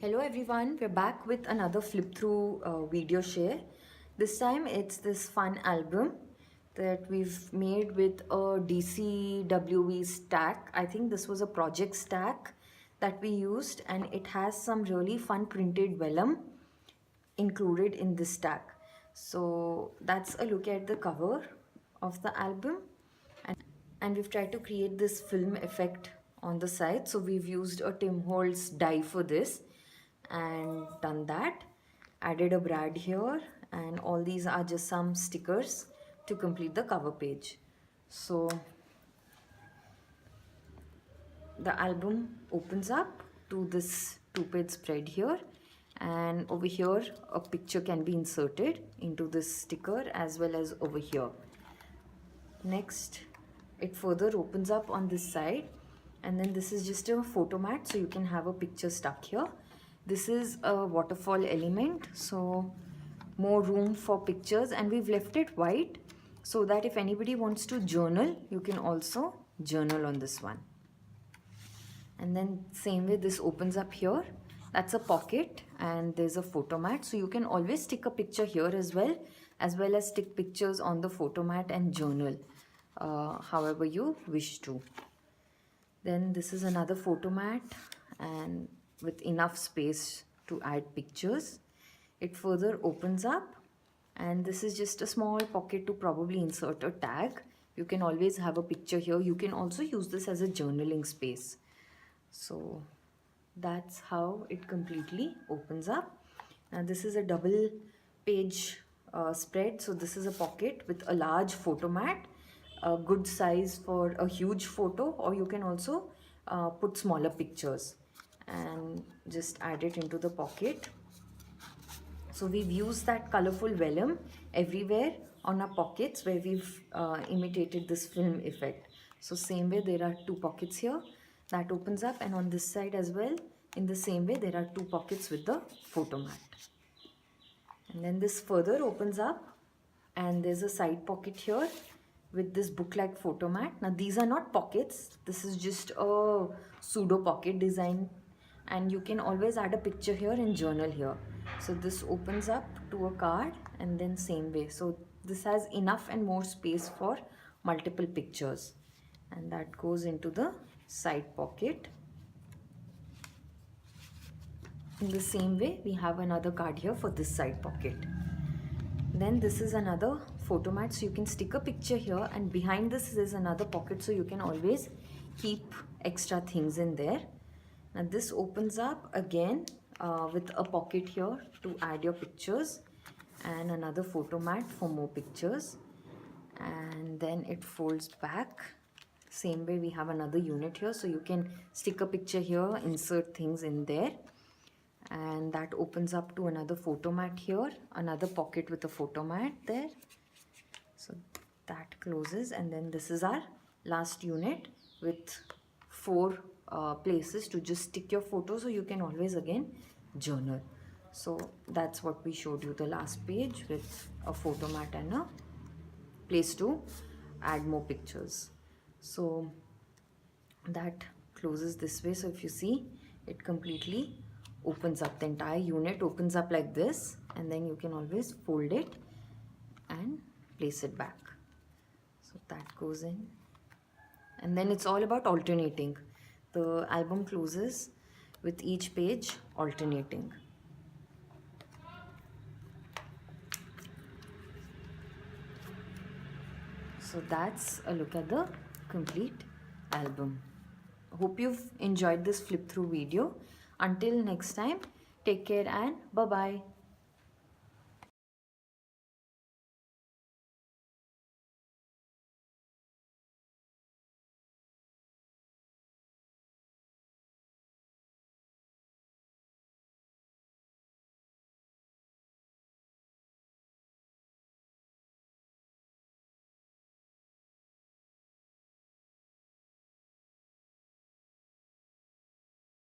Hello everyone, we're back with another flip through video share. This time it's this fun album that we've made with a DCWV stack. I think this was a project stack that we used, and it has some really fun printed vellum included in this stack. So that's a look at the cover of the album, and we've tried to create this film effect on the side. So we've used a Tim Holtz die for this and done that. Added a brad here, and all these are just some stickers to complete the cover page. So the album opens up to this 2-page spread here, and over here a picture can be inserted into this sticker as well as over here. Next, it further opens up on this side, and then this is just a photo mat, so you can have a picture stuck here. This is a waterfall element, so more room for pictures, and we've left it white so that if anybody wants to journal, you can also journal on this one. And then same way this opens up here. That's a pocket, and there's a photo mat, so you can always stick a picture here as well as stick pictures on the photo mat and journal however you wish to. Then this is another photo mat, and with enough space to add pictures. It further opens up, and this is just a small pocket to probably insert a tag. You can always have a picture here. You can also use this as a journaling space. So that's how it completely opens up. Now this is a double page spread. So this is a pocket with a large photo mat, a good size for a huge photo, or you can also put smaller pictures and just add it into the pocket. So we've used that colorful vellum everywhere on our pockets where we've imitated this film effect. So same way there are 2 pockets here that opens up, and on this side as well in the same way there are 2 pockets with the photo mat. And then this further opens up, and there's a side pocket here with this book-like photo mat. Now these are not pockets, this is just a pseudo pocket design, and you can always add a picture here and journal here. So this opens up to a card, and then same way. So this has enough and more space for multiple pictures, and that goes into the side pocket. In the same way we have another card here for this side pocket. Then this is another photo mat, so you can stick a picture here, and behind this is another pocket, so you can always keep extra things in there. Now this opens up again with a pocket here to add your pictures, and another photo mat for more pictures, and then it folds back. Same way we have another unit here, so you can stick a picture here, insert things in there, and that opens up to another photo mat here, another pocket with a photo mat there. So that closes, and then this is our last unit with 4 places to just stick your photo, so you can always again journal. So that's what we showed you, the last page with a photo mat and a place to add more pictures. So that closes this way. So if you see, it completely opens up. The entire unit opens up like this, and then you can always fold it and place it back. So that goes in, and then it's all about alternating. The album closes with each page alternating. So that's a look at the complete album. Hope you've enjoyed this flip through video. Until next time, take care and bye-bye.